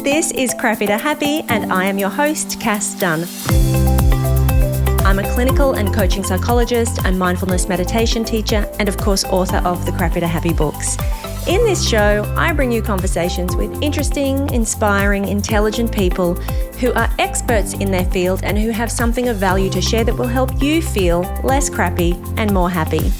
This is Crappy to Happy, and I am your host, Cass Dunn. I'm a clinical and coaching psychologist, a mindfulness meditation teacher, and of course, author of the Crappy to Happy books. In this show, I bring you conversations with interesting, inspiring, intelligent people who are experts in their field and who have something of value to share that will help you feel less crappy and more happy.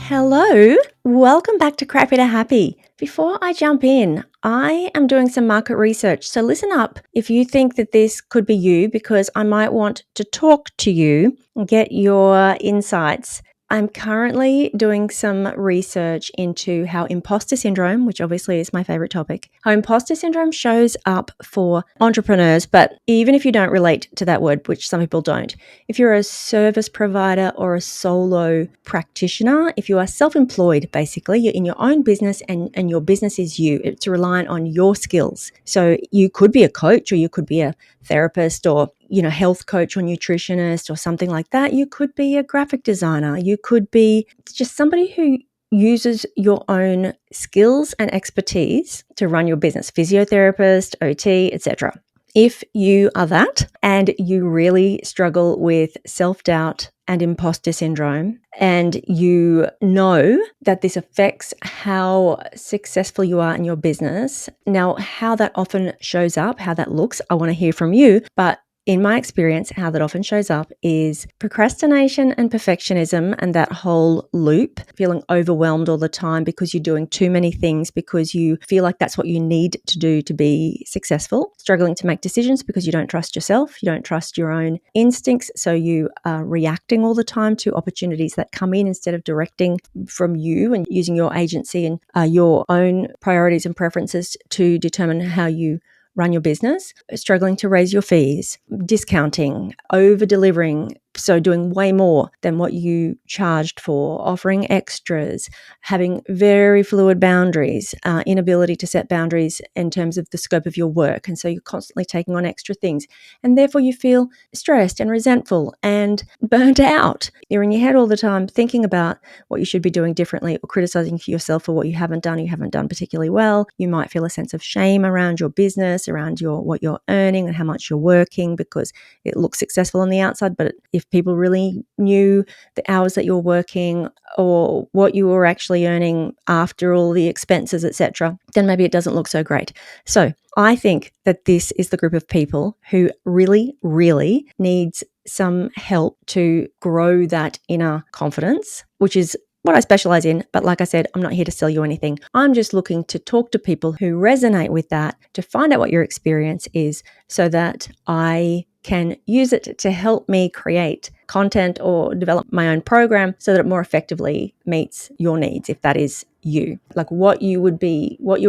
Hello, welcome back to Crappy to Happy. Before I jump in, I am doing some market research, so listen up if you think that this could be you, because I might want to talk to you and get your insights. I'm currently doing some research into how imposter syndrome, which obviously is my favorite topic, how imposter syndrome shows up for entrepreneurs, but even if you don't relate to that word, which some people don't, if you're a service provider or a solo practitioner, if you are self-employed, basically, you're in your own business and your business is you. It's reliant on your skills. So you could be a coach, or you could be a therapist, or health coach or nutritionist or something like that. You could be a graphic designer. You could be just somebody who uses your own skills and expertise to run your business, physiotherapist, OT, etc. If you are that and you really struggle with self-doubt and imposter syndrome, and you know that this affects how successful you are in your business, now how that often shows up, how that looks, I want to hear from you. But in my experience, how that often shows up is procrastination and perfectionism, and that whole loop, feeling overwhelmed all the time because you're doing too many things, because you feel like that's what you need to do to be successful, struggling to make decisions because you don't trust yourself, you don't trust your own instincts, so you are reacting all the time to opportunities that come in instead of directing from you and using your agency and your own priorities and preferences to determine how you run your business, struggling to raise your fees, discounting, over-delivering, so doing way more than what you charged for, offering extras, having very fluid boundaries, inability to set boundaries in terms of the scope of your work. And so you're constantly taking on extra things. And therefore you feel stressed and resentful and burnt out. You're in your head all the time thinking about what you should be doing differently, or criticizing yourself for what you haven't done particularly well. You might feel a sense of shame around your business, around what you're earning and how much you're working, because it looks successful on the outside, but if people really knew the hours that you're working or what you were actually earning after all the expenses, etc., then maybe it doesn't look so great. So I think that this is the group of people who really, really needs some help to grow that inner confidence, which is what I specialize in. But like I said, I'm not here to sell you anything. I'm just looking to talk to people who resonate with that, to find out what your experience is, so that I can use it to help me create content or develop my own program so that it more effectively meets your needs, if that is you. Like what you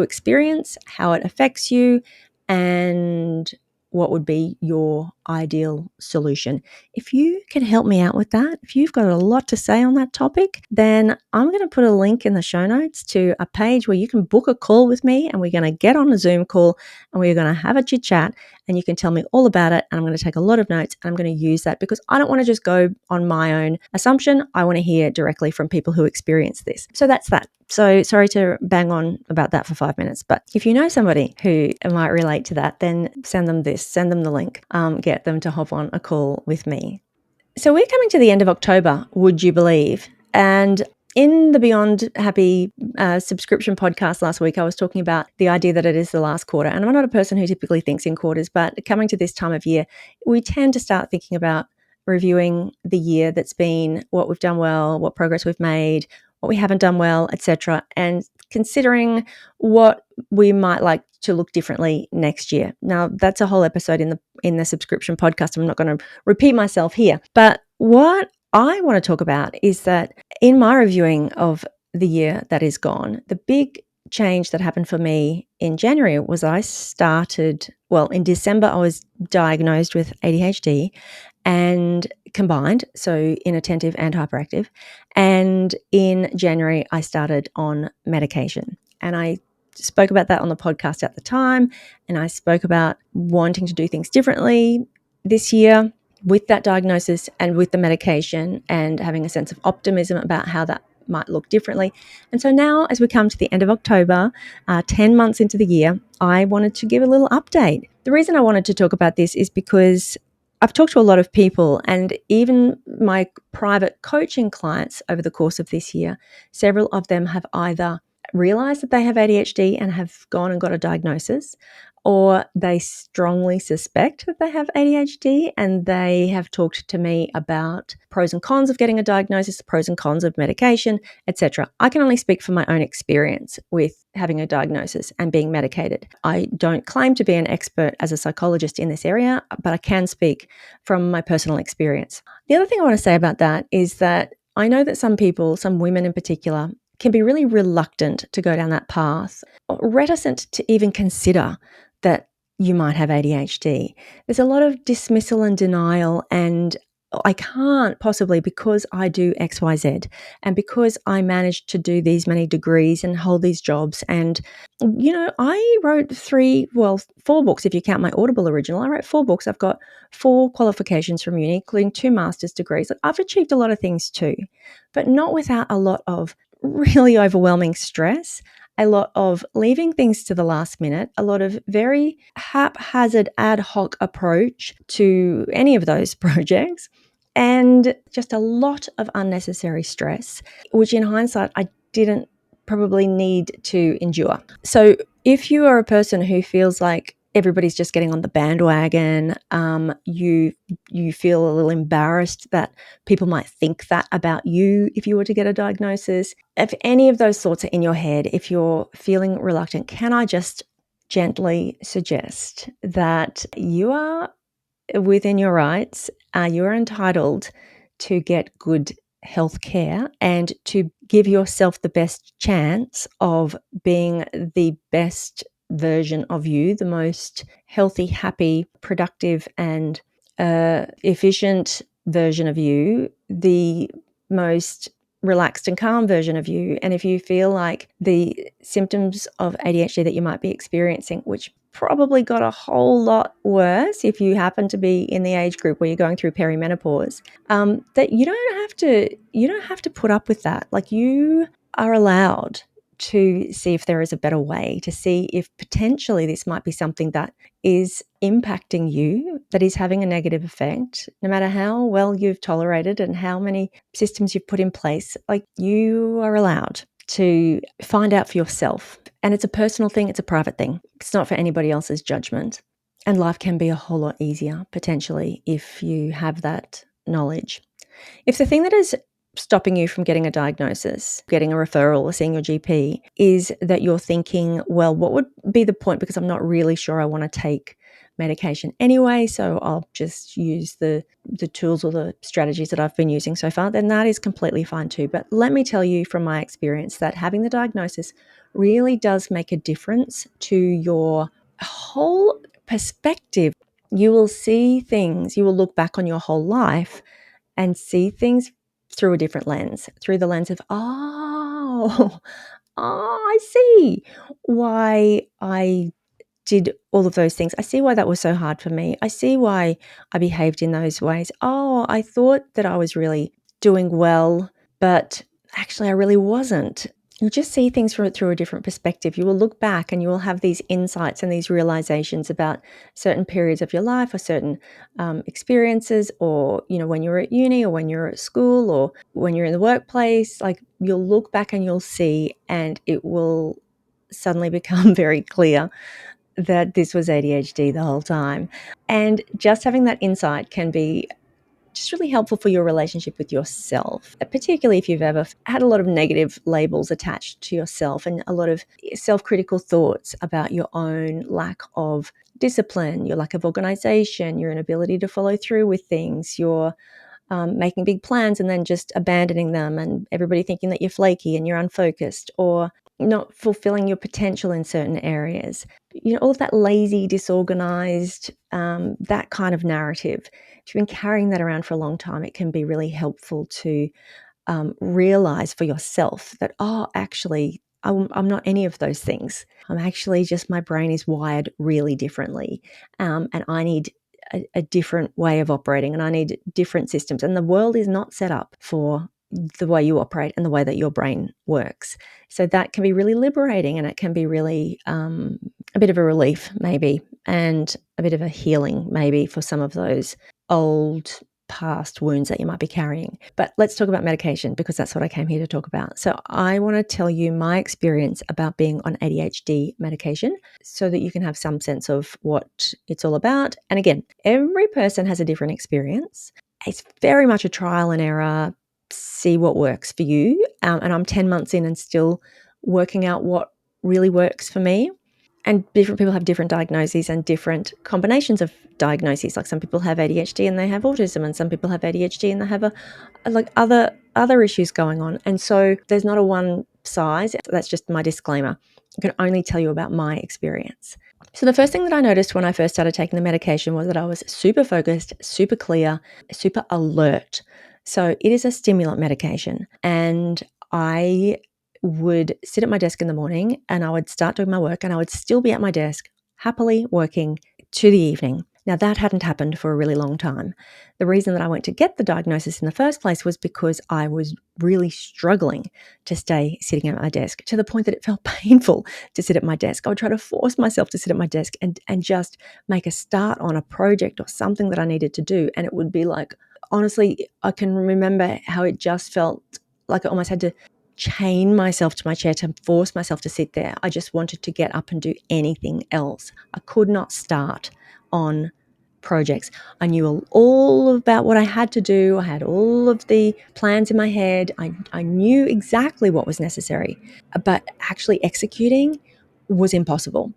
experience, how it affects you, and what would be your ideal solution. If you can help me out with that, if you've got a lot to say on that topic, then I'm going to put a link in the show notes to a page where you can book a call with me, and we're going to get on a Zoom call and we're going to have a chit chat, and you can tell me all about it. And I'm going to take a lot of notes, and I'm going to use that because I don't want to just go on my own assumption. I want to hear directly from people who experience this. So that's that. So sorry to bang on about that for 5 minutes, but if you know somebody who might relate to that, then send them the link, get them to hop on a call with me. So we're coming to the end of October, would you believe? And in the Beyond Happy subscription podcast last week, I was talking about the idea that it is the last quarter. And I'm not a person who typically thinks in quarters, but coming to this time of year, we tend to start thinking about reviewing the year that's been, what we've done well, what progress we've made, what we haven't done well, etc., and considering what we might like to look differently next year. Now, that's a whole episode in the subscription podcast. I'm not going to repeat myself here. But what I want to talk about is that in my reviewing of the year that is gone, the big change that happened for me in January was in December, I was diagnosed with ADHD and combined, so inattentive and hyperactive. And in January, I started on medication. And I spoke about that on the podcast at the time. And I spoke about wanting to do things differently this year. with that diagnosis and with the medication, and having a sense of optimism about how that might look differently. And so now, as we come to the end of October, 10 months into the year, I wanted to give a little update. The reason I wanted to talk about this is because I've talked to a lot of people, and even my private coaching clients over the course of this year, several of them have either realized that they have ADHD and have gone and got a diagnosis, or they strongly suspect that they have ADHD, and they have talked to me about pros and cons of getting a diagnosis, pros and cons of medication, etc. I can only speak from my own experience with having a diagnosis and being medicated. I don't claim to be an expert as a psychologist in this area, but I can speak from my personal experience. The other thing I want to say about that is that I know that some people, some women in particular, can be really reluctant to go down that path, reticent to even consider that you might have ADHD. There's a lot of dismissal and denial, and I can't possibly, because I do XYZ and because I managed to do these many degrees and hold these jobs. And, I wrote 4 books if you count my Audible original. I wrote 4 books. I've got 4 qualifications from uni, including 2 master's degrees. I've achieved a lot of things too, but not without a lot of really overwhelming stress, a lot of leaving things to the last minute, a lot of very haphazard ad hoc approach to any of those projects, and just a lot of unnecessary stress, which in hindsight I didn't probably need to endure. So if you are a person who feels like everybody's just getting on the bandwagon, you feel a little embarrassed that people might think that about you if you were to get a diagnosis. If any of those thoughts are in your head, if you're feeling reluctant, can I just gently suggest that you are within your rights? You are entitled to get good health care and to give yourself the best chance of being the best version of you, the most healthy, happy, productive, and efficient version of you, the most relaxed and calm version of you. And if you feel like the symptoms of ADHD that you might be experiencing, which probably got a whole lot worse if you happen to be in the age group where you're going through perimenopause, that you don't have to put up with that. Like, you are allowed to see if there is a better way, to see if potentially this might be something that is impacting you, that is having a negative effect, no matter how well you've tolerated and how many systems you've put in place. Like, you are allowed to find out for yourself. And it's a personal thing, it's a private thing. It's not for anybody else's judgment. And life can be a whole lot easier, potentially, if you have that knowledge. If the thing that is stopping you from getting a diagnosis, getting a referral, or seeing your GP is that you're thinking, well, what would be the point? Because I'm not really sure I want to take medication anyway, so I'll just use the tools or the strategies that I've been using so far, then that is completely fine too. But let me tell you from my experience that having the diagnosis really does make a difference to your whole perspective. You will see things, you will look back on your whole life and see things through a different lens, through the lens of, I see why I did all of those things. I see why that was so hard for me. I see why I behaved in those ways. Oh, I thought that I was really doing well, but actually I really wasn't. You just see things through a different perspective. You will look back and you will have these insights and these realizations about certain periods of your life or certain experiences, or, when you're at uni or when you're at school or when you're in the workplace. Like, you'll look back and you'll see, and it will suddenly become very clear that this was ADHD the whole time. And just having that insight can be just really helpful for your relationship with yourself, particularly if you've ever had a lot of negative labels attached to yourself and a lot of self-critical thoughts about your own lack of discipline, your lack of organization, your inability to follow through with things, your making big plans and then just abandoning them, and everybody thinking that you're flaky and you're unfocused, or not fulfilling your potential in certain areas. All of that lazy, disorganized, that kind of narrative. If you've been carrying that around for a long time, it can be really helpful to realize for yourself that, actually, I'm not any of those things. I'm actually just, my brain is wired really differently, and I need a different way of operating, and I need different systems. And the world is not set up for the way you operate and the way that your brain works. So that can be really liberating, and it can be really a bit of a relief maybe, and a bit of a healing maybe for some of those old past wounds that you might be carrying. But let's talk about medication, because that's what I came here to talk about. So I want to tell you my experience about being on ADHD medication so that you can have some sense of what it's all about. And again, every person has a different experience. It's very much a trial and error, see what works for you. And I'm 10 months in and still working out what really works for me. And different people have different diagnoses and different combinations of diagnoses. Like some people have ADHD and they have autism, and some people have ADHD and they have like other issues going on. And so there's not a one size. That's just my disclaimer. I can only tell you about my experience. So the first thing that I noticed when I first started taking the medication was that I was super focused, super clear, super alert. So it is a stimulant medication, and I would sit at my desk in the morning and I would start doing my work, and I would still be at my desk happily working to the evening. Now, that hadn't happened for a really long time. The reason that I went to get the diagnosis in the first place was because I was really struggling to stay sitting at my desk, to the point that it felt painful to sit at my desk. I would try to force myself to sit at my desk and just make a start on a project or something that I needed to do. And it would be like, honestly, I can remember how it just felt like I almost had to chain myself to my chair to force myself to sit there. I just wanted to get up and do anything else. I could not start on projects. I knew all about what I had to do. I had all of the plans in my head. I knew exactly what was necessary, but actually executing was impossible.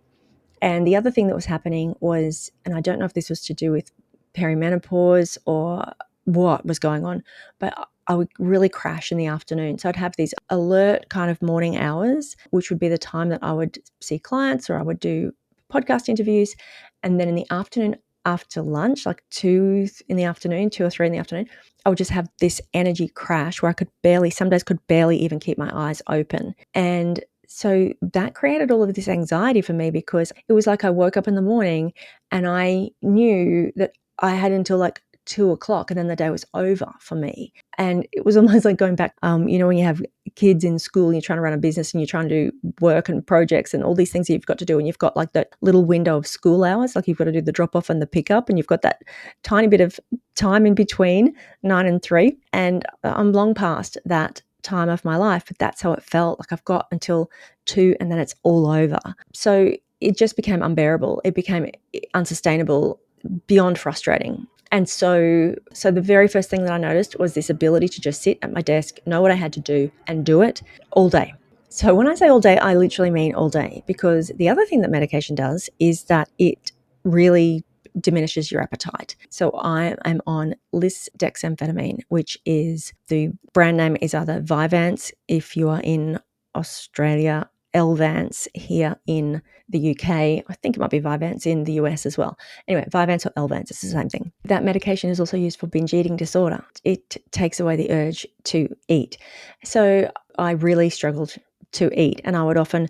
And the other thing that was happening was, and I don't know if this was to do with perimenopause or what was going on, but I would really crash in the afternoon. So I'd have these alert kind of morning hours, which would be the time that I would see clients or I would do podcast interviews. And then in the afternoon, after lunch, like 2 in the afternoon, 2 or 3 in the afternoon, I would just have this energy crash where I could barely, some days could barely even keep my eyes open. And so that created all of this anxiety for me, because it was like I woke up in the morning and I knew that I had until like 2 o'clock and then the day was over for me. And it was almost like going back, when you have kids in school and you're trying to run a business and you're trying to do work and projects and all these things that you've got to do. And you've got like that little window of school hours, like you've got to do the drop off and the pickup, and you've got that tiny bit of time in between 9 and 3. And I'm long past that time of my life, but that's how it felt. Like I've got until 2 and then it's all over. So it just became unbearable. It became unsustainable, beyond frustrating. And so the very first thing that I noticed was this ability to just sit at my desk, know what I had to do, and do it all day. So when I say all day, I literally mean all day, because the other thing that medication does is that it really diminishes your appetite. So I am on lisdexamphetamine, which is, the brand name is either Vyvanse if you are in Australia, Elvance here in the UK. I think it might be Vyvanse in the US as well. Anyway, Vyvanse or Elvance, it's the same thing. That medication is also used for binge eating disorder. It takes away the urge to eat. So I really struggled to eat, and I would often,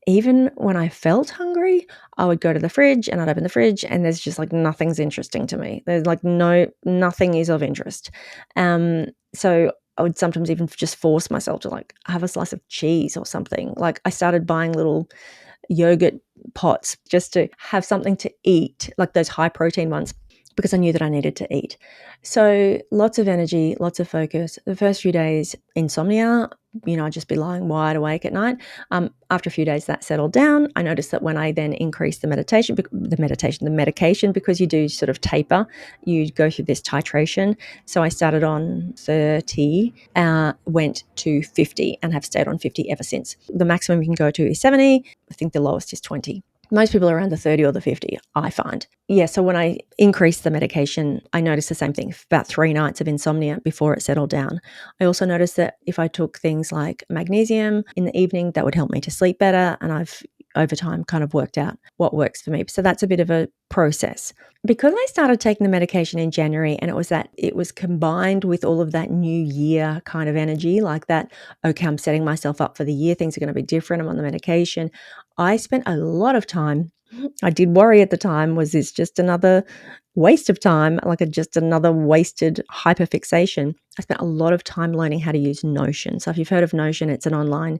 even when I felt hungry, I would go to the fridge and I'd open the fridge and there's just like nothing's interesting to me. There's like nothing is of interest. So I would sometimes even just force myself to like have a slice of cheese or something. Like I started buying little yogurt pots just to have something to eat, like those high protein ones, because I knew that I needed to eat. So lots of energy, lots of focus. The first few days, insomnia, I'd just be lying wide awake at night. After a few days, that settled down. I noticed that when I then increased the medication, because you do sort of taper, you go through this titration. So I started on 30, went to 50, and have stayed on 50 ever since. The maximum you can go to is 70. I think the lowest is 20. Most people are around the 30 or the 50, I find. Yeah, so when I increased the medication, I noticed the same thing, about 3 nights of insomnia before it settled down. I also noticed that if I took things like magnesium in the evening, that would help me to sleep better, and I've over time kind of worked out what works for me. So that's a bit of a process. Because I started taking the medication in January, and it was combined with all of that new year kind of energy, like that, okay, I'm setting myself up for the year, things are going to be different, I'm on the medication. I spent a lot of time, I did worry at the time, was this just another waste of time, like just another wasted hyperfixation, I spent a lot of time learning how to use Notion. So if you've heard of Notion, it's an online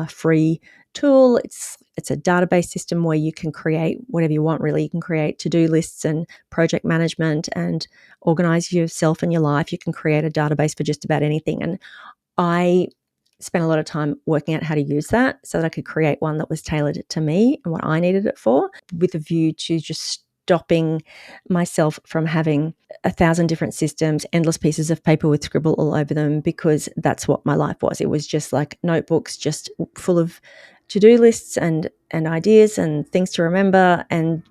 free tool. It's a database system where you can create whatever you want, really. You can create to-do lists and project management and organize yourself and your life. You can create a database for just about anything. And I spent a lot of time working out how to use that so that I could create one that was tailored to me and what I needed it for, with a view to just stopping myself from having 1,000 different systems, endless pieces of paper with scribble all over them, because that's what my life was. It was just like notebooks just full of to-do lists and ideas and things to remember, and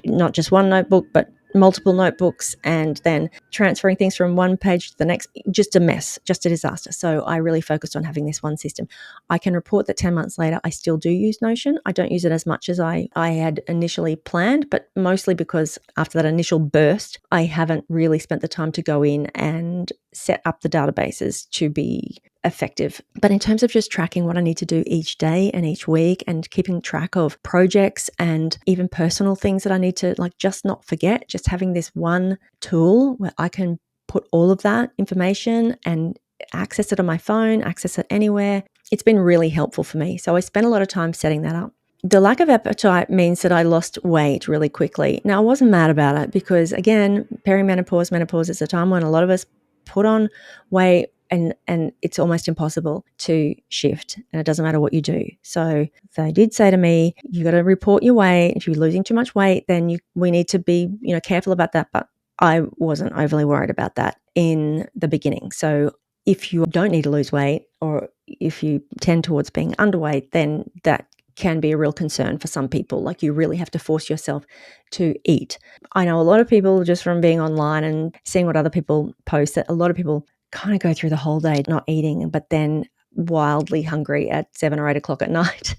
not just one notebook, but multiple notebooks, and then transferring things from one page to the next. Just a mess, just a disaster. So I really focused on having this one system. I can report that 10 months later, I still do use Notion. I don't use it as much as I had initially planned, but mostly because after that initial burst, I haven't really spent the time to go in and set up the databases to be effective. But in terms of just tracking what I need to do each day and each week, and keeping track of projects and even personal things that I need to just not forget, just having this one tool where I can put all of that information and access it on my phone, access it anywhere, it's been really helpful for me. So I spent a lot of time setting that up. The lack of appetite means that I lost weight really quickly. Now, I wasn't mad about it because, again, perimenopause, menopause is a time when a lot of us put on weight, and it's almost impossible to shift, and it doesn't matter what you do. So they did say to me, you got to report your weight. If you're losing too much weight, then we need to be careful about that. But I wasn't overly worried about that in the beginning. So if you don't need to lose weight, or if you tend towards being underweight, then that can be a real concern for some people. Like, you really have to force yourself to eat. I know a lot of people, just from being online and seeing what other people post, that a lot of people kind of go through the whole day not eating, but then wildly hungry at 7 or 8 o'clock at night,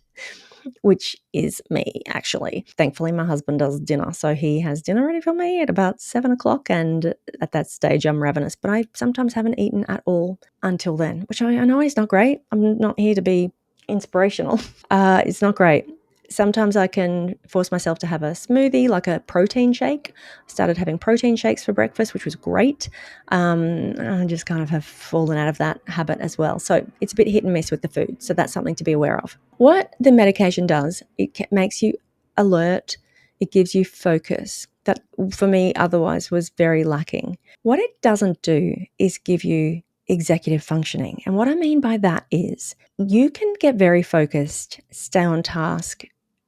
which is me, actually. Thankfully, my husband does dinner, so he has dinner ready for me at about 7 o'clock, and at that stage, I'm ravenous. But I sometimes haven't eaten at all until then, which I know is not great. I'm not here to be inspirational. It's not great. Sometimes I can force myself to have a smoothie, like a protein shake. I started having protein shakes for breakfast, which was great. I just kind of have fallen out of that habit as well. So it's a bit hit and miss with the food. So that's something to be aware of. What the medication does, it makes you alert. It gives you focus. That, for me, otherwise was very lacking. What it doesn't do is give you executive functioning. And what I mean by that is you can get very focused, stay on task,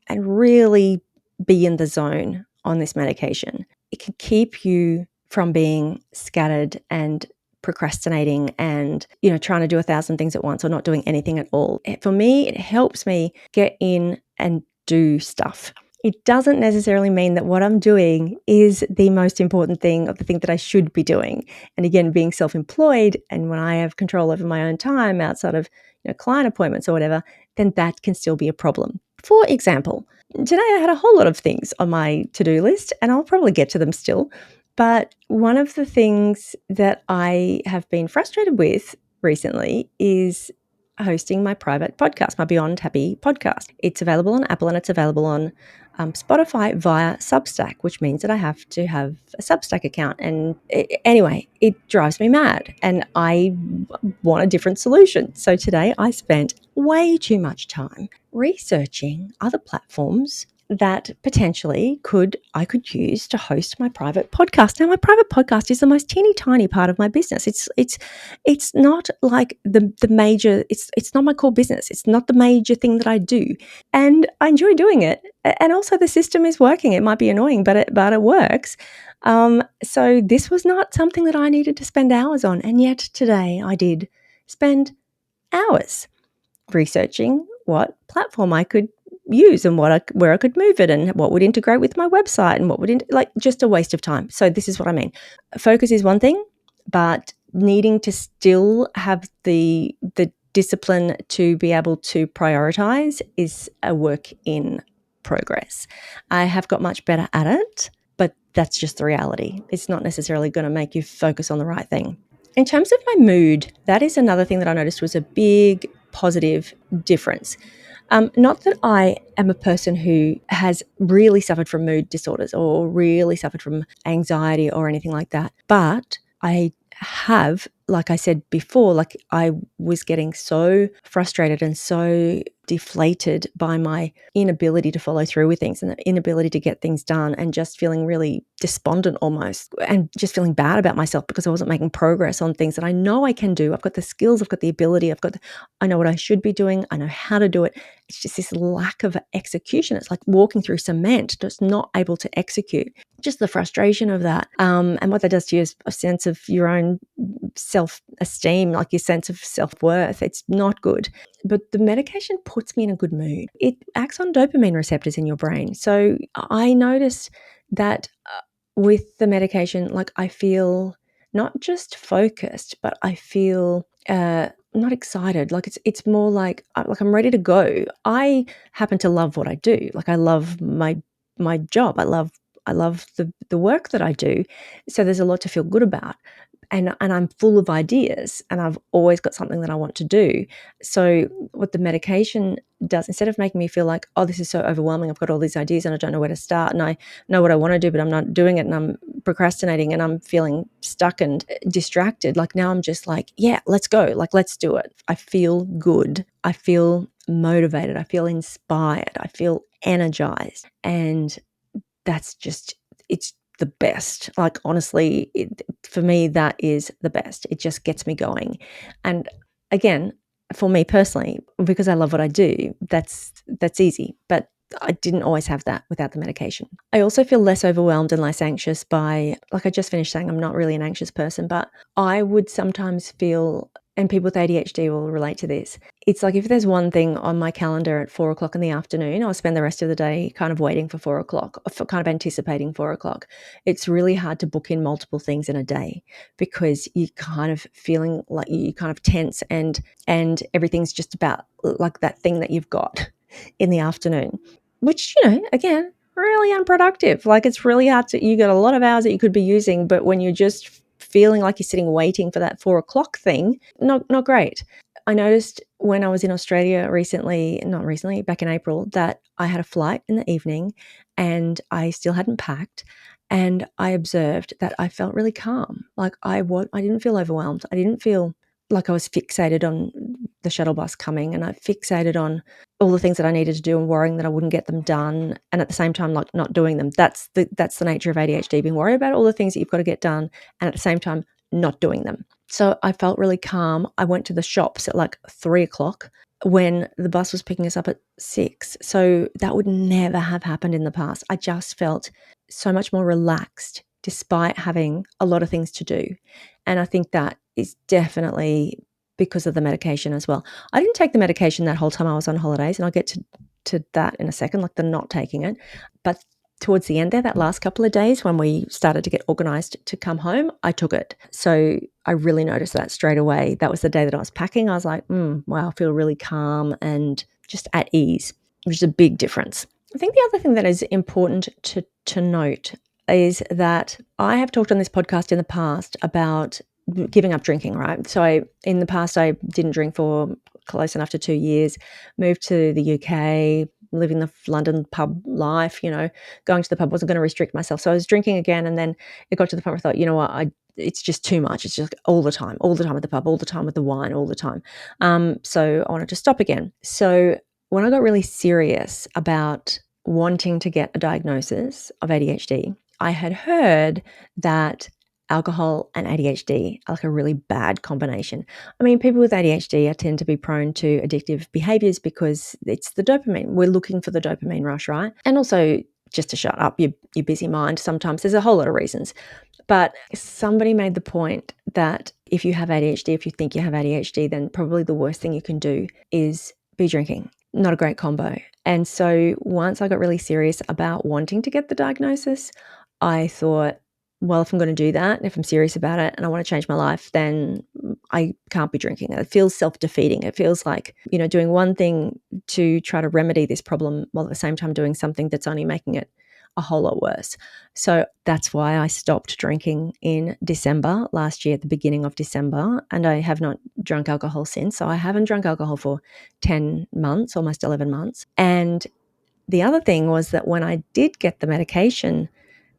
and really be in the zone on this medication. It can keep you from being scattered and procrastinating and, trying to do 1,000 things at once, or not doing anything at all. For me, it helps me get in and do stuff. It doesn't necessarily mean that what I'm doing is the most important thing, or the thing that I should be doing. And again, being self-employed, and when I have control over my own time outside of client appointments or whatever, then that can still be a problem. For example, today I had a whole lot of things on my to-do list, and I'll probably get to them still. But one of the things that I have been frustrated with recently is hosting my private podcast, my Beyond Happy podcast. It's available on Apple, and it's available on Spotify via Substack, which means that I have to have a Substack account. And anyway, it drives me mad, and I want a different solution. So today I spent way too much time researching other platforms that potentially I could use to host my private podcast. Now, my private podcast is the most teeny tiny part of my business. It's not like the major. It's not my core business. It's not the major thing that I do, and I enjoy doing it. And also, the system is working. It might be annoying, but it works. So this was not something that I needed to spend hours on, and yet today I did spend hours researching what platform I could use, and where I could move it, and what would integrate with my website, and what would just a waste of time. So this is what I mean. Focus is one thing, but needing to still have the discipline to be able to prioritize is a work in progress. I have got much better at it, but that's just the reality. It's not necessarily going to make you focus on the right thing. In terms of my mood, that is another thing that I noticed was a big positive difference. Not that I am a person who has really suffered from mood disorders or really suffered from anxiety or anything like that, but I have, like I said before, like I was getting so frustrated and so deflated by my inability to follow through with things and the inability to get things done, and just feeling really despondent almost, and just feeling bad about myself because I wasn't making progress on things that I know I can do. I've got the skills, I've got the ability, I know what I should be doing, I know how to do it. It's just this lack of execution. It's like walking through cement, just not able to execute. Just the frustration of that. And what that does to you is a sense of your own self-esteem, like your sense of self-worth. It's not good. But the medication puts me in a good mood. It acts on dopamine receptors in your brain. So I notice that with the medication, like I feel not just focused, but I feel not excited. Like it's more like I'm ready to go. I happen to love what I do. Like I love my job. I love the work that I do. So there's a lot to feel good about. And I'm full of ideas, and I've always got something that I want to do. So what the medication does, instead of making me feel like, oh, this is so overwhelming, I've got all these ideas and I don't know where to start, and I know what I want to do, but I'm not doing it, and I'm procrastinating, and I'm feeling stuck and distracted. Like now I'm just like, yeah, let's go. Like, let's do it. I feel good. I feel motivated. I feel inspired. I feel energized. And that's just, it's the best. Like, honestly, for me, that is the best. It just gets me going. And again, for me personally, because I love what I do, that's easy. But I didn't always have that without the medication. I also feel less overwhelmed and less anxious by, like I just finished saying, I'm not really an anxious person, but I would sometimes feel, and people with ADHD will relate to this, it's like if there's one thing on my calendar at 4 o'clock in the afternoon, I'll spend the rest of the day kind of waiting for 4 o'clock, for kind of anticipating 4 o'clock. It's really hard to book in multiple things in a day because you're kind of feeling like you kind of tense, and everything's just about like that thing that you've got in the afternoon, which, again, really unproductive. Like it's really hard to, you got a lot of hours that you could be using, but when you're just feeling like you're sitting waiting for that 4 o'clock thing, not great. I noticed when I was in Australia not recently, back in April, that I had a flight in the evening and I still hadn't packed. And I observed that I felt really calm. Like I didn't feel overwhelmed. I didn't feel like I was fixated on the shuttle bus coming, and I fixated on all the things that I needed to do and worrying that I wouldn't get them done. And at the same time, like not doing them. That's the nature of ADHD, being worried about all the things that you've got to get done, and at the same time, not doing them. So I felt really calm. I went to the shops at like 3 o'clock when the bus was picking us up at 6. So that would never have happened in the past. I just felt so much more relaxed despite having a lot of things to do. And I think that is definitely because of the medication as well. I didn't take the medication that whole time I was on holidays, and I'll get to that in a second, like the not taking it. But towards the end there, that last couple of days when we started to get organized to come home, I took it. So I really noticed that straight away. That was the day that I was packing. I was like, wow, I feel really calm and just at ease, which is a big difference. I think the other thing that is important to note is that I have talked on this podcast in the past about giving up drinking, right? So in the past, I didn't drink for close enough to 2 years, moved to the UK, living the London pub life, going to the pub, wasn't going to restrict myself. So I was drinking again, and then it got to the point where I thought, you know what, it's just too much. It's just all the time at the pub, all the time with the wine, all the time. So I wanted to stop again. So when I got really serious about wanting to get a diagnosis of ADHD, I had heard that alcohol and ADHD are like a really bad combination. I mean, people with ADHD tend to be prone to addictive behaviors because it's the dopamine. We're looking for the dopamine rush, right? And also just to shut up your busy mind. Sometimes there's a whole lot of reasons. But somebody made the point that if you have ADHD, if you think you have ADHD, then probably the worst thing you can do is be drinking. Not a great combo. And so once I got really serious about wanting to get the diagnosis, I thought, well, if I'm going to do that, if I'm serious about it and I want to change my life, then I can't be drinking. It feels self-defeating. It feels like, doing one thing to try to remedy this problem while at the same time doing something that's only making it a whole lot worse. So that's why I stopped drinking in December last year, at the beginning of December, and I have not drunk alcohol since. So I haven't drunk alcohol for 10 months, almost 11 months. And the other thing was that when I did get the medication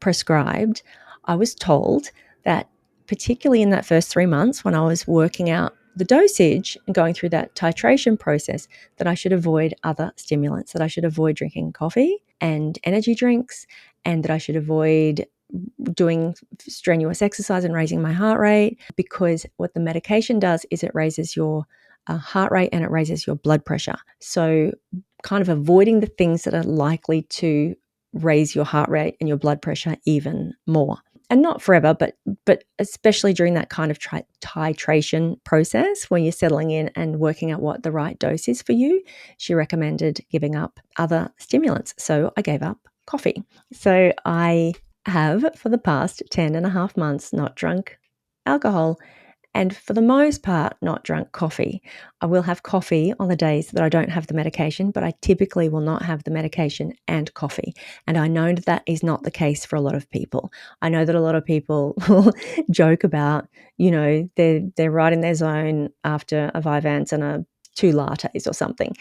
prescribed, I was told that, particularly in that first 3 months when I was working out the dosage and going through that titration process, that I should avoid other stimulants, that I should avoid drinking coffee and energy drinks, and that I should avoid doing strenuous exercise and raising my heart rate, because what the medication does is it raises your heart rate and it raises your blood pressure. So kind of avoiding the things that are likely to raise your heart rate and your blood pressure even more. And not forever, but especially during that kind of titration process when you're settling in and working out what the right dose is for you. She recommended giving up other stimulants. So I gave up coffee. So I have, for the past 10 and a half months, not drunk alcohol, and for the most part, not drunk coffee. I will have coffee on the days that I don't have the medication, but I typically will not have the medication and coffee. And I know that is not the case for a lot of people. I know that a lot of people will joke about, they're right in their zone after a Vyvanse and 2 lattes or something.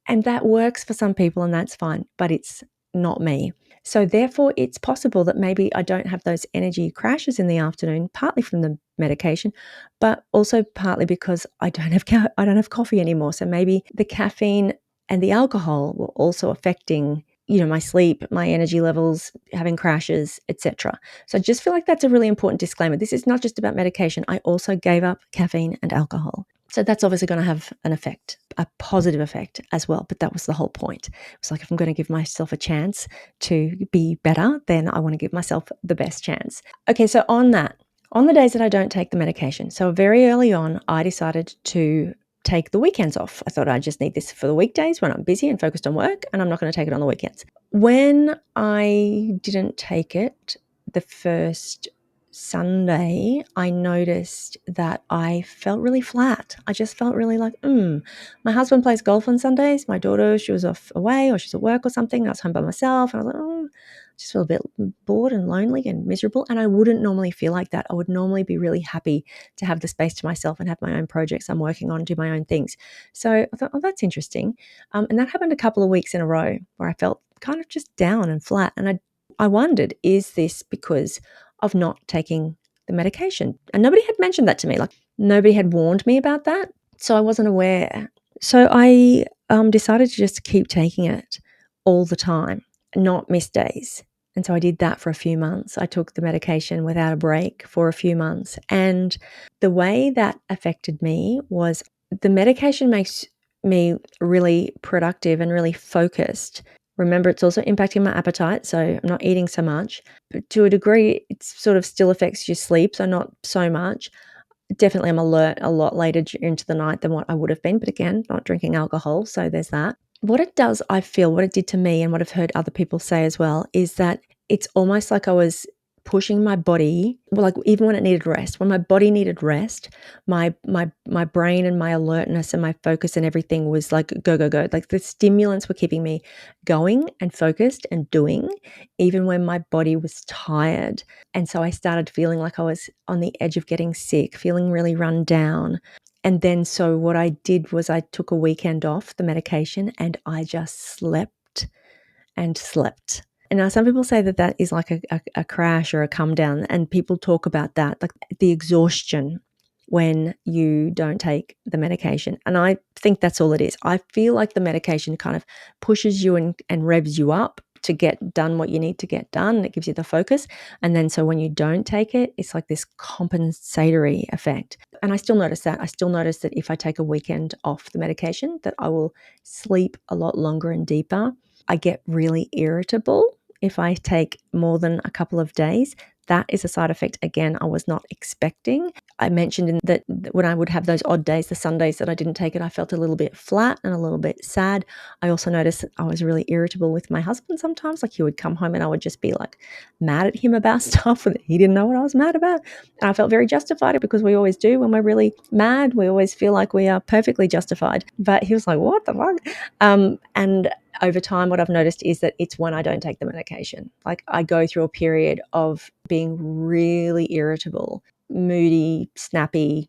And that works for some people and that's fine, but it's not me. So therefore, it's possible that maybe I don't have those energy crashes in the afternoon, partly from the medication, but also partly because I don't have coffee anymore. So maybe the caffeine and the alcohol were also affecting, my sleep, my energy levels, having crashes, etc. So I just feel like that's a really important disclaimer. This is not just about medication. I also gave up caffeine and alcohol. So that's obviously going to have an effect, a positive effect as well. But that was the whole point. It's like, if I'm going to give myself a chance to be better, then I want to give myself the best chance. Okay, so on the days that I don't take the medication, so very early on, I decided to take the weekends off. I thought I just need this for the weekdays when I'm busy and focused on work, and I'm not going to take it on the weekends. When I didn't take it the first Sunday, I noticed that I felt really flat. I just felt really like, my husband plays golf on Sundays. My daughter, she was off away or she's at work or something. I was home by myself and I was like, just feel a bit bored and lonely and miserable. And I wouldn't normally feel like that. I would normally be really happy to have the space to myself and have my own projects I'm working on, do my own things. So I thought, that's interesting. And that happened a couple of weeks in a row where I felt kind of just down and flat. And I wondered, is this because of not taking the medication? And nobody had mentioned that to me. Like, nobody had warned me about that. So I wasn't aware. So I decided to just keep taking it all the time, not miss days. And so I did that for a few months. I took the medication without a break for a few months. And the way that affected me was, the medication makes me really productive and really focused. Remember, it's also impacting my appetite, so I'm not eating so much. But to a degree, it sort of still affects your sleep, so not so much. Definitely I'm alert a lot later into the night than what I would have been, but again, not drinking alcohol, so there's that. What it does, I feel, what it did to me and what I've heard other people say as well, is that it's almost like I was pushing my body, like even when it needed rest, when my body needed rest, my brain and my alertness and my focus and everything was like go, go, go. Like the stimulants were keeping me going and focused and doing, even when my body was tired. And so I started feeling like I was on the edge of getting sick, feeling really run down. And then so what I did was I took a weekend off the medication and I just slept and slept. And now some people say that is like a crash or a come down, and people talk about that, like the exhaustion when you don't take the medication. And I think that's all it is. I feel like the medication kind of pushes you and revs you up to get done what you need to get done. And it gives you the focus. And then so when you don't take it, it's like this compensatory effect. And I still notice that. I still notice that if I take a weekend off the medication, that I will sleep a lot longer and deeper. I get really irritable if I take more than a couple of days. That is a side effect, again, I was not expecting. I mentioned that when I would have those odd days, the Sundays that I didn't take it, I felt a little bit flat and a little bit sad. I also noticed that I was really irritable with my husband sometimes. Like, he would come home and I would just be like mad at him about stuff that he didn't know what I was mad about. And I felt very justified, because we always do when we're really mad. We always feel like we are perfectly justified. But he was like, what the fuck? And over time, what I've noticed is that it's when I don't take the medication. Like I go through a period of being really irritable, moody, snappy,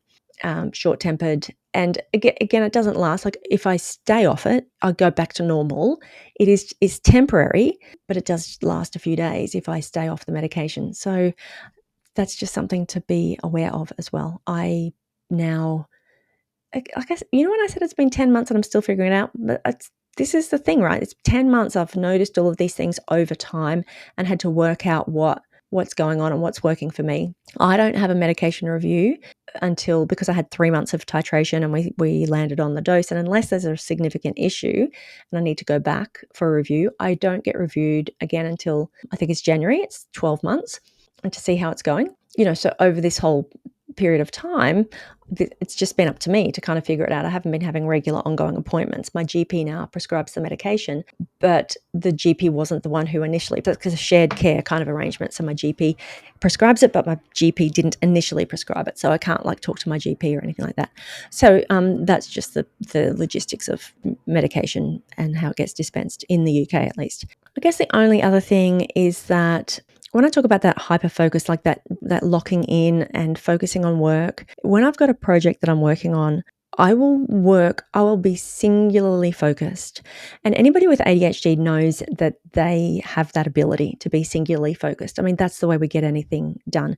short-tempered. And again, it doesn't last. Like if I stay off it, I go back to normal. It's temporary, but it does last a few days if I stay off the medication. So that's just something to be aware of as well. I now, I guess, when I said it's been 10 months and I'm still figuring it out, but this is the thing, right? It's 10 months. I've noticed all of these things over time and had to work out what's going on and what's working for me. I don't have a medication review because I had 3 months of titration and we landed on the dose. And unless there's a significant issue and I need to go back for a review, I don't get reviewed again until I think it's January. It's 12 months, and to see how it's going. So over this whole period of time, it's just been up to me to kind of figure it out. I haven't been having regular ongoing appointments. My GP now prescribes the medication, but the GP wasn't the one who initially, because a shared care kind of arrangement. So my GP prescribes it, but my GP didn't initially prescribe it. So I can't talk to my GP or anything like that. So that's just the logistics of medication and how it gets dispensed in the UK, at least. I guess the only other thing is that when I talk about that hyper focus, like that locking in and focusing on work, when I've got a project that I'm working on, I will be singularly focused. And anybody with ADHD knows that they have that ability to be singularly focused. I mean, that's the way we get anything done.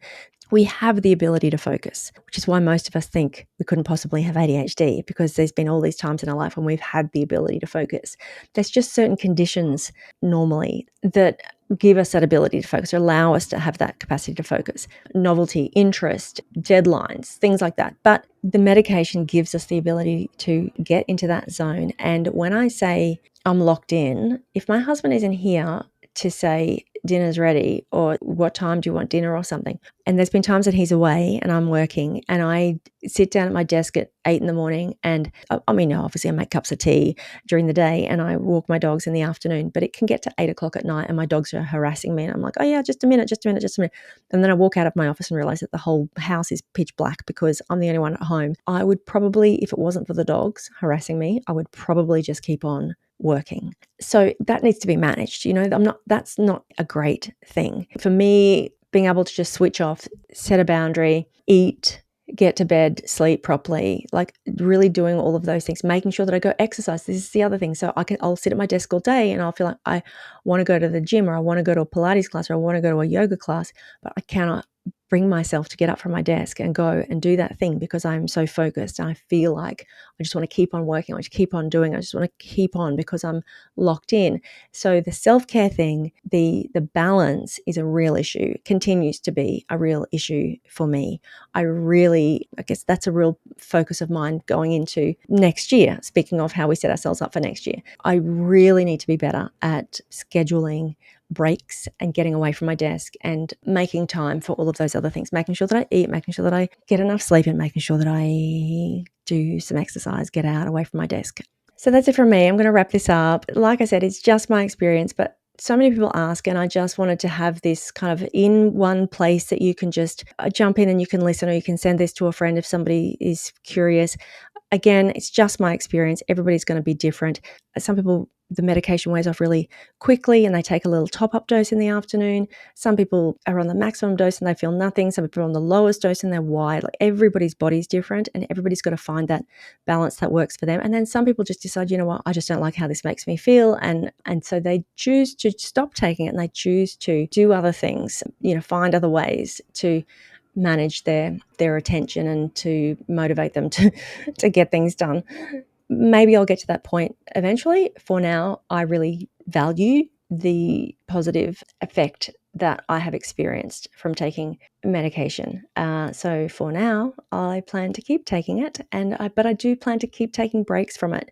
We have the ability to focus, which is why most of us think we couldn't possibly have ADHD, because there's been all these times in our life when we've had the ability to focus. There's just certain conditions normally that give us that ability to focus, or allow us to have that capacity to focus. Novelty, interest, deadlines, things like that. But the medication gives us the ability to get into that zone. And when I say I'm locked in, if my husband isn't here to say dinner's ready or what time do you want dinner or something, and there's been times that he's away and I'm working and I sit down at my desk at 8 a.m. and obviously I make cups of tea during the day and I walk my dogs in the afternoon, but it can get to 8 o'clock at night and my dogs are harassing me and I'm like, oh yeah, just a minute. And then I walk out of my office and realize that the whole house is pitch black because I'm the only one at home. I would probably, if it wasn't for the dogs harassing me, I would probably just keep on working. So that needs to be managed. That's not a great thing. For me, being able to just switch off, set a boundary, eat, get to bed, sleep properly, like really doing all of those things, making sure that I go exercise. This is the other thing. So I'll sit at my desk all day and I'll feel like I want to go to the gym, or I want to go to a Pilates class, or I want to go to a yoga class, but I cannot bring myself to get up from my desk and go and do that thing because I'm so focused and I feel like I just want to keep on working. I just keep on doing. I just want to keep on because I'm locked in. So the self-care thing, the balance is a real issue, continues to be a real issue for me. I guess that's a real focus of mine going into next year. Speaking of how we set ourselves up for next year, I really need to be better at scheduling breaks and getting away from my desk and making time for all of those other things, making sure that I eat, making sure that I get enough sleep, and making sure that I do some exercise, get out away from my desk. So that's it from me. I'm going to wrap this up. Like I said, it's just my experience, but so many people ask, and I just wanted to have this kind of in one place that you can just jump in and you can listen, or you can send this to a friend if somebody is curious. Again, it's just my experience. Everybody's going to be different. Some people, the medication wears off really quickly and they take a little top-up dose in the afternoon. Some people are on the maximum dose and they feel nothing. Some people are on the lowest dose and they're wide. Like everybody's body's different and everybody's got to find that balance that works for them. And then some people just decide, you know what, I just don't like how this makes me feel. And so they choose to stop taking it and they choose to do other things, find other ways to manage their attention and to motivate them to get things done. Maybe I'll get to that point eventually. For now, I really value the positive effect that I have experienced from taking medication. So for now, I plan to keep taking it, but I do plan to keep taking breaks from it.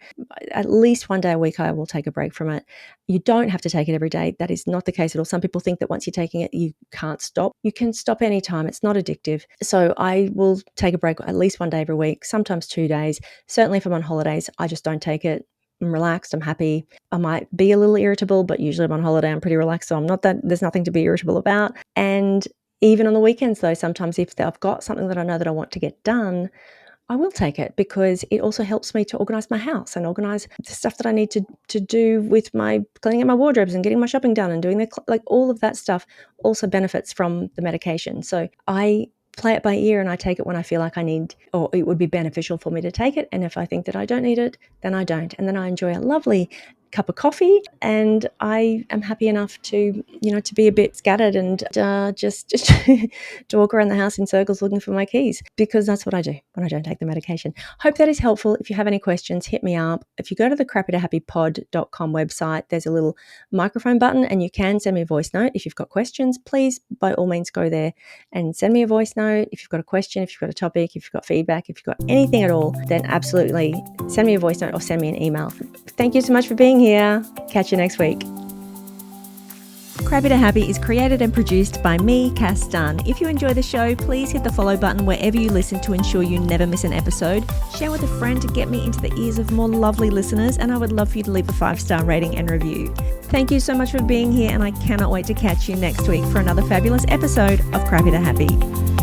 At least one day a week, I will take a break from it. You don't have to take it every day. That is not the case at all. Some people think that once you're taking it, you can't stop. You can stop anytime. It's not addictive. So I will take a break at least one day every week, sometimes 2 days. Certainly if I'm on holidays, I just don't take it. I'm relaxed, I'm happy. I might be a little irritable, but usually I'm on holiday, I'm pretty relaxed, so there's nothing to be irritable about. And even on the weekends though, sometimes if I've got something that I know that I want to get done, I will take it because it also helps me to organize my house and organize the stuff that I need to do with my cleaning out my wardrobes and getting my shopping done and doing like all of that stuff also benefits from the medication. So I play it by ear and I take it when I feel like I need, or it would be beneficial for me to take it. And if I think that I don't need it, then I don't. And then I enjoy a lovely cup of coffee and I am happy enough to, to be a bit scattered and just to walk around the house in circles looking for my keys, because that's what I do when I don't take the medication. Hope that is helpful. If you have any questions, hit me up. If you go to the crappytohappypod.com website, there's a little microphone button and you can send me a voice note. If you've got questions, please by all means go there and send me a voice note. If you've got a question, if you've got a topic, if you've got feedback, if you've got anything at all, then absolutely send me a voice note or send me an email. Thank you so much for being here. Catch you next week. Crappy to Happy is created and produced by me, Cass Dunn. If you enjoy the show, please hit the follow button wherever you listen to ensure you never miss an episode. Share with a friend to get me into the ears of more lovely listeners, and I would love for you to leave a 5-star rating and review. Thank you so much for being here, and I cannot wait to catch you next week for another fabulous episode of Crappy to Happy.